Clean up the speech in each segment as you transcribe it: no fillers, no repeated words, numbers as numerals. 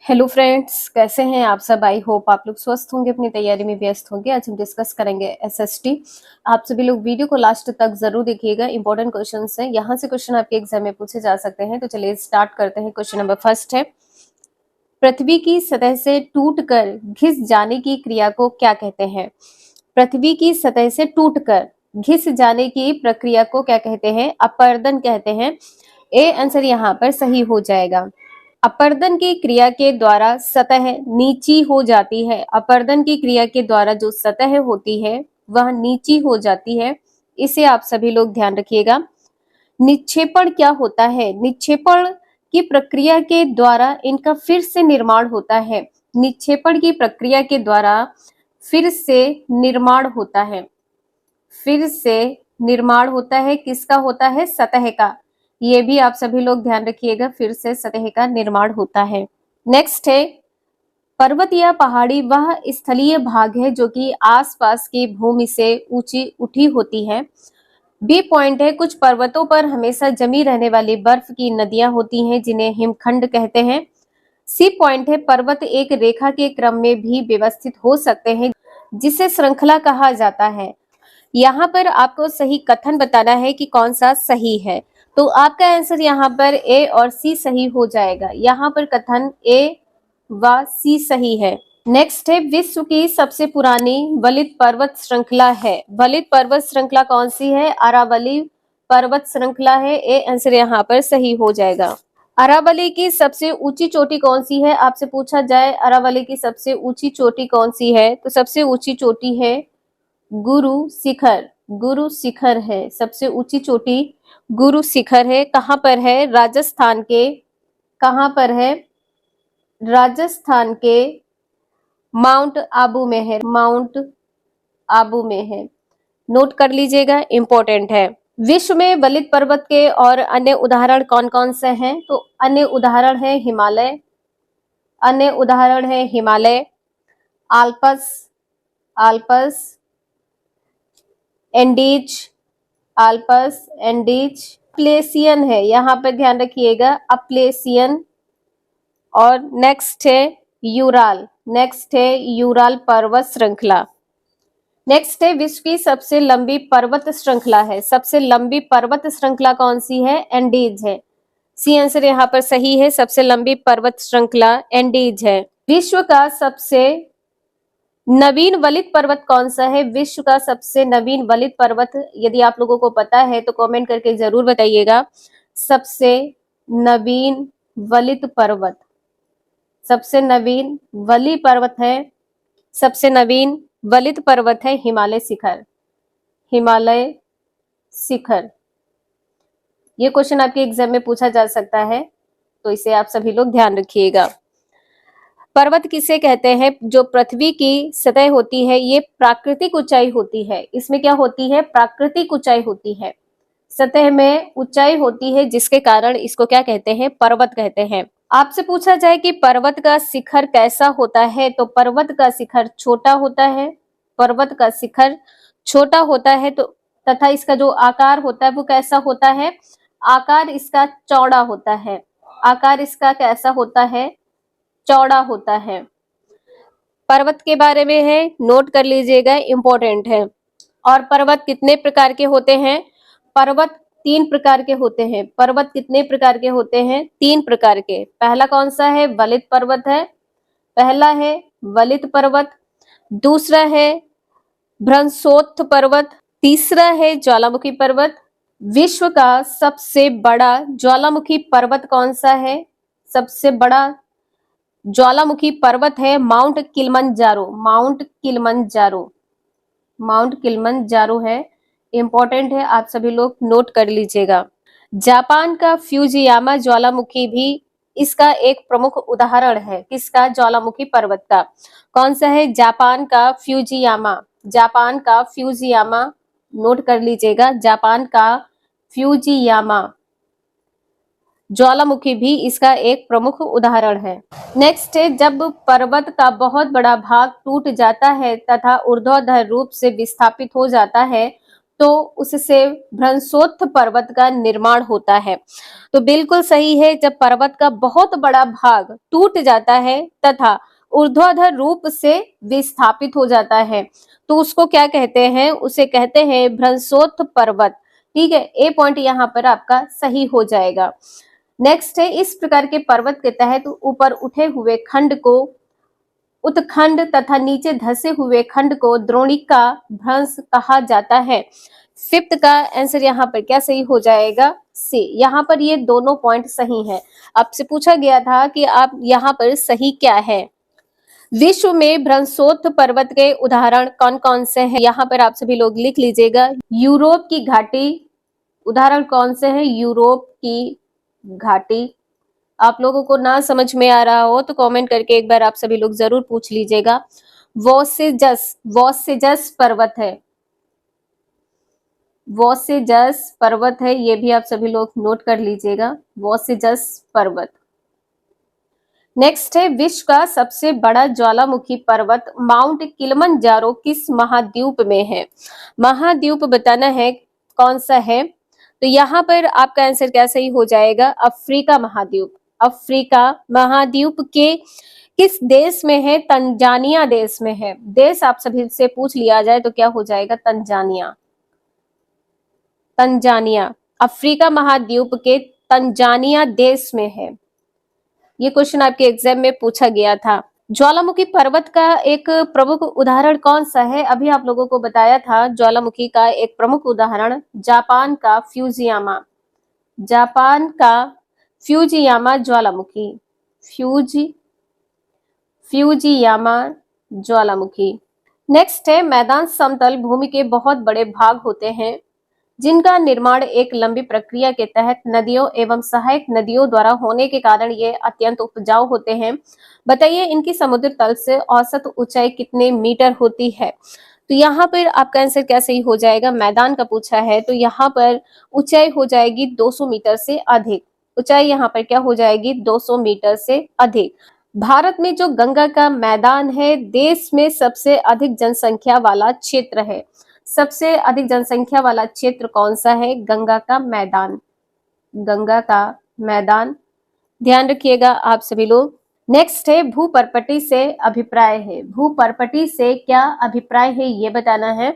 Hello friends, कैसे हैं आप सब। आई होप आप लोग स्वस्थ होंगे, अपनी तैयारी में व्यस्त होंगे। आज हम डिस्कस करेंगे एसएसटी। आप सभी लोग वीडियो को लास्ट तक जरूर देखिएगा। इंपॉर्टेंट क्वेश्चंस हैं, यहाँ से क्वेश्चन आपके एग्जाम में पूछे जा सकते हैं। तो चलिए स्टार्ट करते हैं। क्वेश्चन नंबर फर्स्ट है, पृथ्वी की सतह से टूटकर घिस जाने की क्रिया को क्या कहते हैं। पृथ्वी की सतह से टूटकर घिस जाने की प्रक्रिया को क्या कहते हैं। अपरदन कहते हैं। ए आंसर यहाँ पर सही हो जाएगा। अपरदन की क्रिया के द्वारा सतह नीची हो जाती है। अपरदन की क्रिया के द्वारा जो सतह होती है वह नीची हो जाती है। इसे आप सभी लोग ध्यान रखिएगा। निक्षेपण क्या होता है। निक्षेपण की प्रक्रिया के द्वारा इनका फिर से निर्माण होता है। निक्षेपण की प्रक्रिया के द्वारा फिर से निर्माण होता है। फिर से निर्माण होता है। किसका होता है। सतह का। ये भी आप सभी लोग ध्यान रखिएगा, फिर से सतह का निर्माण होता है। नेक्स्ट है, पर्वत या पहाड़ी वह स्थलीय भाग है जो कि आसपास की भूमि से ऊंची उठी होती है। बी पॉइंट है, कुछ पर्वतों पर हमेशा जमी रहने वाली बर्फ की नदियां होती हैं जिन्हें हिमखंड कहते हैं। सी पॉइंट है, पर्वत एक रेखा के क्रम में भी व्यवस्थित हो सकते हैं जिसे श्रृंखला कहा जाता है। यहाँ पर आपको सही कथन बताना है कि कौन सा सही है। तो आपका आंसर यहाँ पर ए और सी सही हो जाएगा। यहाँ पर कथन ए व सी सही है। नेक्स्ट है, विश्व की सबसे पुरानी वलित पर्वत श्रृंखला है। वलित पर्वत श्रृंखला कौन सी है। अरावली पर्वत श्रृंखला है। ए आंसर यहाँ पर सही हो जाएगा। अरावली की सबसे ऊंची चोटी कौन सी है। आपसे पूछा जाए अरावली की सबसे ऊंची चोटी कौन सी है, तो सबसे ऊंची चोटी है गुरु शिखर। गुरु शिखर है सबसे ऊंची चोटी। गुरु शिखर है। कहां पर है। राजस्थान के। कहां पर है। राजस्थान के माउंट आबू में है। माउंट आबू में है। नोट कर लीजिएगा, इंपॉर्टेंट है। विश्व में वलित पर्वत के और अन्य उदाहरण कौन कौन से हैं, तो अन्य उदाहरण है हिमालय। अन्य उदाहरण है Himalaya, Alps, Alps, Andes, Alps, Andes. Appalachian है, यहाँ पर ध्यान रखिएगा, अप्लेसियन। और नेक्स्ट है यूराल। नेक्स्ट है यूराल पर्वत श्रृंखला। नेक्स्ट है, विश्व की सबसे लंबी पर्वत श्रृंखला है। सबसे लंबी पर्वत श्रृंखला कौन सी है। एंडीज है। सी आंसर यहाँ पर सही है। सबसे लंबी पर्वत श्रृंखला एंडीज है। विश्व का सबसे नवीन वलित पर्वत कौन सा है। विश्व का सबसे नवीन वलित पर्वत यदि आप लोगों को पता है तो कमेंट करके जरूर बताइएगा। सबसे नवीन वलित पर्वत, सबसे नवीन वली पर्वत है, सबसे नवीन वलित पर्वत है हिमालय शिखर। हिमालय शिखर। ये क्वेश्चन आपके एग्जाम में पूछा जा सकता है, तो इसे आप सभी लोग ध्यान रखिएगा। पर्वत किसे कहते हैं। जो पृथ्वी की सतह होती है ये प्राकृतिक ऊंचाई होती है। इसमें क्या होती है, प्राकृतिक ऊंचाई होती है। सतह में ऊंचाई होती है जिसके कारण इसको क्या कहते हैं, पर्वत कहते हैं। आपसे पूछा जाए कि पर्वत का शिखर कैसा होता है, तो पर्वत का शिखर छोटा होता है। पर्वत का शिखर छोटा होता है, तो तथा इसका जो आकार होता है वो कैसा होता है, आकार इसका चौड़ा होता है। आकार इसका कैसा होता है, चौड़ा होता है। पर्वत के बारे में है, नोट कर लीजिएगा, इंपॉर्टेंट है। और पर्वत कितने प्रकार के होते हैं। पर्वत 3 प्रकार के होते हैं। पर्वत कितने प्रकार के होते हैं, 3 प्रकार के। पहला कौन सा है, वलित पर्वत है। पहला है वलित पर्वत, दूसरा है भ्रंशोत्थ पर्वत, तीसरा है ज्वालामुखी पर्वत। विश्व का सबसे बड़ा ज्वालामुखी पर्वत कौन सा है। सबसे बड़ा ज्वालामुखी पर्वत है mount Kilimanjaro. Mount Kilimanjaro. Mount Kilimanjaro है। इंपॉर्टेंट है, आप सभी लोग नोट कर लीजिएगा। जापान का फ्यूजियामा ज्वालामुखी भी इसका एक प्रमुख उदाहरण है। किसका, ज्वालामुखी पर्वत का। कौन सा है, जापान का फ्यूजियामा। जापान का फ्यूजियामा, नोट कर लीजिएगा, जापान का फ्यूजियामा ज्वालामुखी भी इसका एक प्रमुख उदाहरण है। नेक्स्ट है, जब पर्वत का बहुत बड़ा भाग टूट जाता है तथा ऊर्ध्वाधर रूप से विस्थापित हो जाता है तो उससे भ्रंशोत्थ पर्वत का निर्माण होता है। तो बिल्कुल सही है, जब पर्वत का बहुत बड़ा भाग टूट जाता है तथा ऊर्ध्वाधर रूप से विस्थापित हो जाता है तो उसको क्या कहते हैं, उसे कहते हैं भ्रंशोत्थ पर्वत। ठीक है, ए पॉइंट यहाँ पर आपका सही हो जाएगा। नेक्स्ट है, इस प्रकार के पर्वत के तहत ऊपर उठे हुए खंड को उत्खंड तथा नीचे धसे हुए खंड को द्रोणिका भ्रंश कहा जाता है। फिफ्थ का आंसर यहाँ पर क्या सही हो जाएगा, सी। यहाँ पर ये दोनों पॉइंट सही हैं। आपसे पूछा गया था कि आप यहाँ पर सही क्या है। विश्व में भ्रंशोत्थ पर्वत के उदाहरण कौन कौन से हैं, यहाँ पर आप सभी लोग लिख लीजिएगा। यूरोप की घाटी, उदाहरण कौन से हैं, यूरोप की घाटी। आप लोगों को ना समझ में आ रहा हो तो कमेंट करके एक बार आप सभी लोग जरूर पूछ लीजिएगा। वोसेजस, वोसेजस पर्वत है, वोसेजस पर्वत है, ये भी आप सभी लोग नोट कर लीजिएगा, वोसेजस पर्वत। नेक्स्ट है, विश्व का सबसे बड़ा ज्वालामुखी पर्वत माउंट किलिमंजारो किस महाद्वीप में है। महाद्वीप बताना है कौन सा है। तो यहाँ पर आपका आंसर क्या सही हो जाएगा, अफ्रीका महाद्वीप। अफ्रीका महाद्वीप के किस देश में है, तंजानिया देश में है। देश आप सभी से पूछ लिया जाए तो क्या हो जाएगा, तंजानिया। तंजानिया अफ्रीका महाद्वीप के तंजानिया देश में है। ये क्वेश्चन आपके एग्जाम में पूछा गया था। ज्वालामुखी पर्वत का एक प्रमुख उदाहरण कौन सा है, अभी आप लोगों को बताया था ज्वालामुखी का एक प्रमुख उदाहरण जापान का फ्यूजियामा। जापान का फ्यूजियामा ज्वालामुखी, फ्यूजियामा ज्वालामुखी। नेक्स्ट है, मैदान समतल भूमि के बहुत बड़े भाग होते हैं जिनका निर्माण एक लंबी प्रक्रिया के तहत नदियों एवं सहायक नदियों द्वारा होने के कारण ये अत्यंत उपजाऊ होते हैं। बताइए इनकी समुद्र तल से औसत ऊंचाई कितने मीटर होती है। तो यहाँ पर आपका आंसर क्या सही हो जाएगा, मैदान का पूछा है तो यहाँ पर ऊंचाई हो जाएगी 200 मीटर से अधिक। ऊंचाई यहाँ पर क्या हो जाएगी, 200 मीटर से अधिक। भारत में जो गंगा का मैदान है देश में सबसे अधिक जनसंख्या वाला क्षेत्र है। सबसे अधिक जनसंख्या वाला क्षेत्र कौन सा है, गंगा का मैदान। गंगा का मैदान, ध्यान रखिएगा आप सभी लोग। नेक्स्ट है, भूपर्पटी से अभिप्राय है। भूपर्पटी से क्या अभिप्राय है ये बताना है।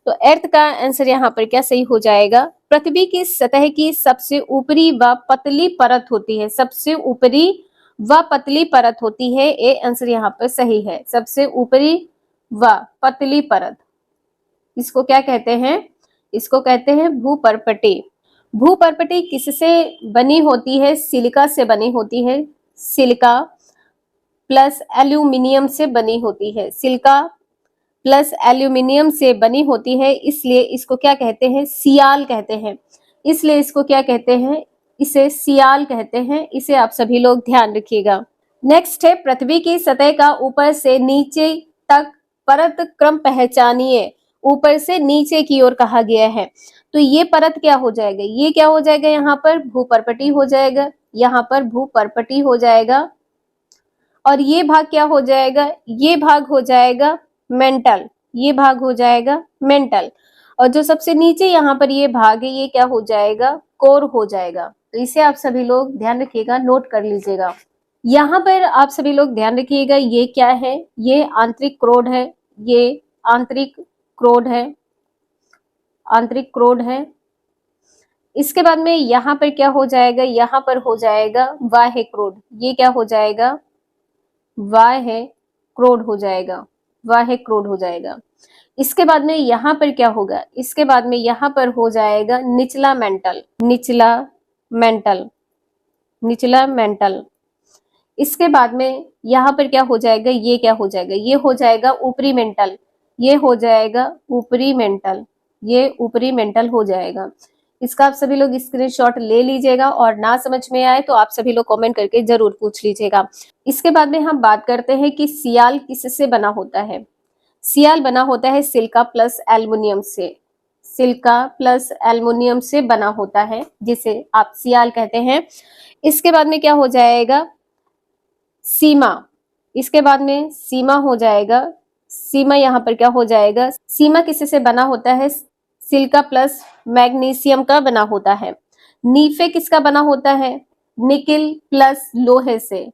तो अर्थ का आंसर यहाँ पर क्या सही हो जाएगा, पृथ्वी की सतह की सबसे ऊपरी व पतली परत होती है। सबसे ऊपरी व पतली परत होती है, ये आंसर यहाँ पर सही है। सबसे ऊपरी व पतली परत, इसको क्या कहते हैं, इसको कहते हैं भूपर्पटी। भूपर्पटी किससे बनी होती है, सिलिका से बनी होती है। सिलिका प्लस एल्यूमिनियम से बनी होती है। सिलिका प्लस एल्यूमिनियम से बनी होती है, इसलिए इसको क्या कहते हैं, सियाल कहते हैं। इसलिए इसको क्या कहते हैं, इसे सियाल कहते हैं। इसे आप सभी लोग ध्यान रखिएगा। नेक्स्ट है, पृथ्वी की सतह का ऊपर से नीचे तक परत क्रम पहचानिए। ऊपर से नीचे की ओर कहा गया है तो ये परत क्या हो जाएगा, ये क्या हो जाएगा, यहाँ पर भूपर्पटी हो जाएगा। यहाँ पर भूपर्पटी हो जाएगा और ये भाग क्या हो जाएगा, ये भाग हो जाएगा मेंटल। ये भाग हो जाएगा मेंटल और जो सबसे नीचे यहाँ पर ये भाग है ये क्या हो जाएगा, कोर हो जाएगा। तो इसे आप सभी लोग ध्यान रखिएगा, नोट कर लीजिएगा। यहाँ पर आप सभी लोग ध्यान रखिएगा, ये क्या है, ये आंतरिक क्रोड है। ये आंतरिक क्रोड है, आंतरिक क्रोड है। इसके बाद में यहाँ पर क्या हो जाएगा, यहाँ पर हो जाएगा बाह्य क्रोड। ये क्या हो जाएगा, बाह्य क्रोड हो जाएगा, बाह्य क्रोड हो जाएगा। इसके बाद में यहाँ पर क्या होगा, इसके बाद में यहाँ पर हो जाएगा निचला मेंटल। निचला मेंटल, निचला मेंटल। इसके बाद में यहाँ पर क्या हो जाएगा, ये क्या हो जाएगा, ये हो जाएगा ऊपरी मेंटल। ये हो जाएगा ऊपरी मेंटल, ये ऊपरी मेंटल हो जाएगा। इसका आप सभी लोग स्क्रीनशॉट ले लीजिएगा और ना समझ में आए तो आप सभी लोग कमेंट करके जरूर पूछ लीजिएगा। इसके बाद में हम बात करते हैं कि सियाल किससे बना होता है। सियाल बना होता है सिलिका प्लस एल्युमिनियम से। सिलिका प्लस एल्युमिनियम से बना होता है जिसे आप सियाल कहते हैं। इसके बाद में क्या हो जाएगा, सीमा। इसके बाद में सीमा हो जाएगा। सीमा यहाँ पर क्या हो जाएगा, सीमा किससे बना होता है, सिलिका प्लस मैग्नीशियम का बना होता है। नीफे किसका बना होता है? निकिल प्लस लोहे से,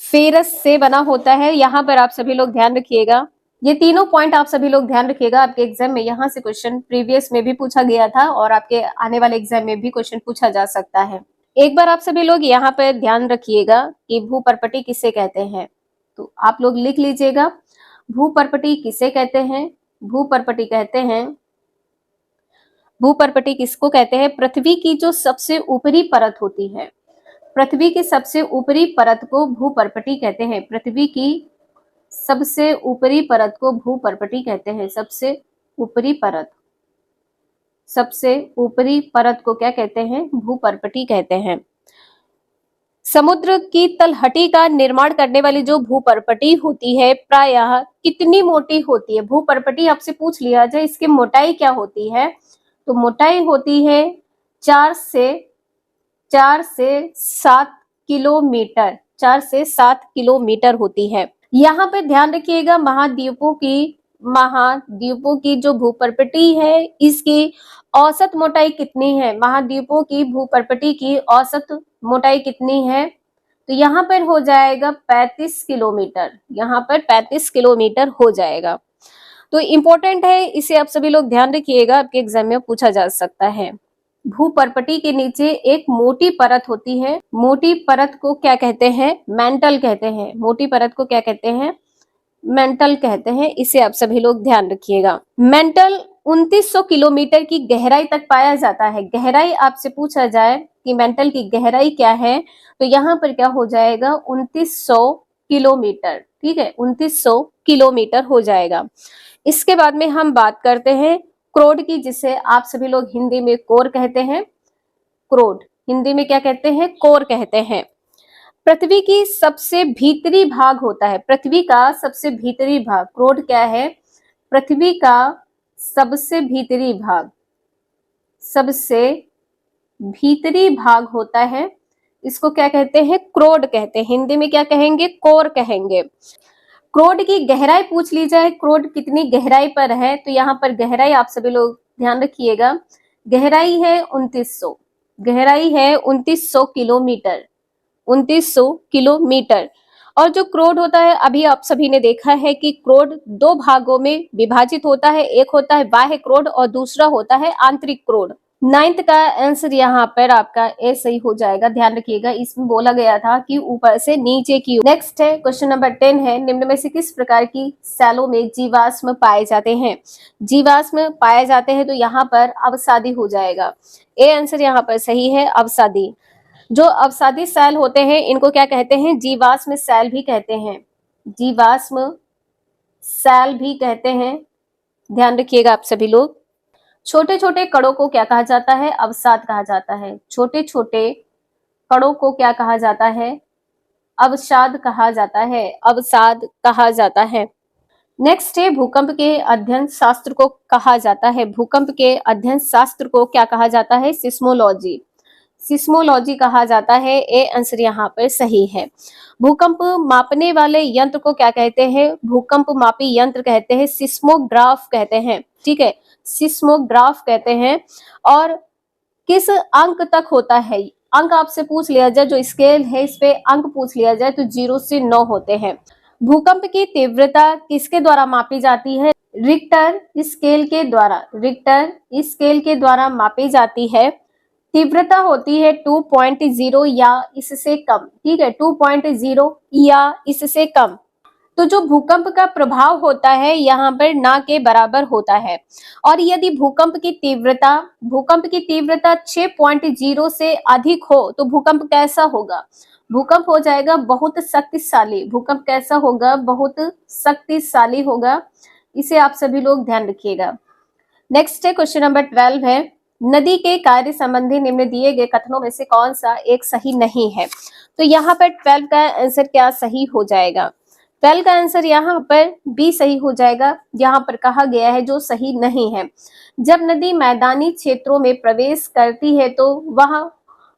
फेरस से बना होता है। यहाँ पर आप सभी लोग ध्यान रखिएगा, ये तीनों पॉइंट आप सभी लोग ध्यान रखिएगा। आपके एग्जाम में यहाँ से क्वेश्चन प्रीवियस में भी पूछा गया था और आपके आने वाले एग्जाम में भी क्वेश्चन पूछा जा सकता है। एक बार आप सभी लोग यहाँ पर ध्यान रखिएगा कि भूपर्पटी किसे कहते हैं, तो आप लोग लिख लीजिएगा, भूपर्पटी किसे कहते हैं? भूपर्पटी कहते हैं, भूपर्पटी किसको कहते हैं? पृथ्वी की जो सबसे ऊपरी परत होती है, पृथ्वी की सबसे ऊपरी परत को भूपर्पटी कहते हैं। पृथ्वी की सबसे ऊपरी परत को भूपर्पटी कहते हैं। सबसे ऊपरी परत, सबसे ऊपरी परत को क्या कहते हैं? भूपर्पटी कहते हैं। समुद्र की तलहटी का निर्माण करने वाली जो भूपर्पटी होती है प्रायः कितनी मोटी होती है? भूपर्पटी आपसे पूछ लिया जाए इसकी मोटाई क्या होती है, तो मोटाई होती है 4 से 7 किलोमीटर, 4 से 7 किलोमीटर होती है। यहाँ पे ध्यान रखिएगा, महाद्वीपों की जो भूपर्पटी है इसकी औसत मोटाई कितनी है? महाद्वीपों की भूपर्पटी की औसत मोटाई कितनी है? तो यहाँ पर हो जाएगा 35 किलोमीटर, यहाँ पर 35 किलोमीटर हो जाएगा। तो इंपॉर्टेंट है, इसे आप सभी लोग ध्यान रखिएगा, आपके एग्जाम में पूछा जा सकता है। भूपर्पटी के नीचे एक मोटी परत होती है, मोटी परत को क्या कहते हैं? मेंटल कहते हैं। मोटी परत को क्या कहते हैं? मेंटल कहते हैं। इसे आप सभी लोग ध्यान रखिएगा। मेंटल 2900 किलोमीटर की गहराई तक पाया जाता है। गहराई आपसे पूछा जाए कि मेंटल की गहराई क्या है, तो यहाँ पर क्या हो जाएगा? 2900 किलोमीटर, ठीक है, 2900 किलोमीटर हो जाएगा। इसके बाद में हम बात करते हैं क्रोड की, जिसे आप सभी लोग हिंदी में कोर कहते हैं। क्रोड हिंदी में क्या कहते हैं? कोर कहते हैं। पृथ्वी की सबसे भीतरी भाग होता है, पृथ्वी का सबसे भीतरी भाग, क्रोड क्या है? पृथ्वी का सबसे भीतरी भाग, सबसे भीतरी भाग होता है, इसको क्या कहते हैं? क्रोड कहते हैं। हिंदी में क्या कहेंगे? कोर कहेंगे। क्रोड की गहराई पूछ ली जाए, क्रोड कितनी गहराई पर है, तो यहाँ पर गहराई आप सभी लोग ध्यान रखिएगा, गहराई है 2900, गहराई है 2900 किलोमीटर, 2900 किलोमीटर। और जो क्रोड होता है, अभी आप सभी ने देखा है कि क्रोड दो भागों में विभाजित होता है, एक होता है बाह्य क्रोड और दूसरा होता है आंतरिक क्रोड। 9th का आंसर यहाँ पर आपका ए सही हो जाएगा। ध्यान रखिएगा, इसमें बोला गया था कि ऊपर से नीचे की। नेक्स्ट है क्वेश्चन नंबर 10 है, निम्न में से किस प्रकार की सेलों में जीवाश्म पाए जाते हैं? जीवाश्म पाए जाते हैं, तो यहाँ पर अवसादी हो जाएगा। ए आंसर यहाँ पर सही है, अवसादी। जो अवसादी सेल होते हैं इनको क्या कहते हैं? जीवाश्म सेल भी कहते हैं, जीवाश्म सेल भी कहते हैं। ध्यान रखिएगा आप सभी लोग। छोटे छोटे कणों को क्या कहा जाता है? अवसाद कहा जाता है। छोटे छोटे कणों को क्या कहा जाता है? अवसाद कहा जाता है, अवसाद कहा जाता है। नेक्स्ट है भूकंप के अध्ययन शास्त्र को कहा जाता है, भूकंप के अध्ययन शास्त्र को क्या कहा जाता है? सिस्मोलॉजी, सिस्मोलॉजी कहा जाता है। ए आंसर यहाँ पर सही है। भूकंप मापने वाले यंत्र को क्या कहते हैं? भूकंप मापी यंत्र कहते हैं, सिस्मोग्राफ कहते हैं, ठीक है, सिस्मोग्राफ कहते हैं। और किस अंक तक होता है? अंक आपसे पूछ लिया जाए, जो स्केल है इस पे अंक पूछ लिया जाए तो 0 से 9 होते हैं। भूकंप की तीव्रता किसके द्वारा मापी जाती है? रिक्टर स्केल के द्वारा, रिक्टर स्केल के द्वारा मापी जाती है। तीव्रता होती है 2.0 या इससे कम, ठीक है, 2.0 या इससे कम। तो जो भूकंप का प्रभाव होता है यहाँ पर ना के बराबर होता है। और यदि भूकंप की तीव्रता 6.0 से अधिक हो तो भूकंप कैसा होगा? भूकंप हो जाएगा बहुत शक्तिशाली। भूकंप कैसा होगा? बहुत शक्तिशाली होगा। इसे आप सभी लोग ध्यान रखिएगा। नेक्स्ट है क्वेश्चन नंबर 12 है, नदी के कार्य संबंधी निम्न दिए गए कथनों में से कौन सा एक सही नहीं है? तो यहाँ पर 12 का आंसर क्या सही हो जाएगा? 12 का आंसर यहाँ पर बी सही हो जाएगा। यहाँ पर कहा गया है जो सही नहीं है, जब नदी मैदानी क्षेत्रों में प्रवेश करती है तो वह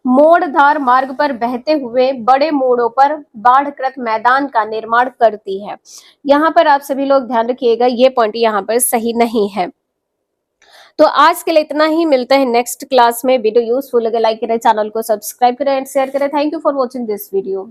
मोड़धार मार्ग पर बहते हुए बड़े मोड़ों पर बाढ़कृत मैदान का निर्माण करती है। यहाँ पर आप सभी लोग ध्यान रखिएगा, ये पॉइंट यहाँ पर सही नहीं है। तो आज के लिए इतना ही, मिलते हैं नेक्स्ट क्लास में। वीडियो यूजफुल लगे लाइक करें, चैनल को सब्सक्राइब करें एंड शेयर करें। Thank you for watching this video.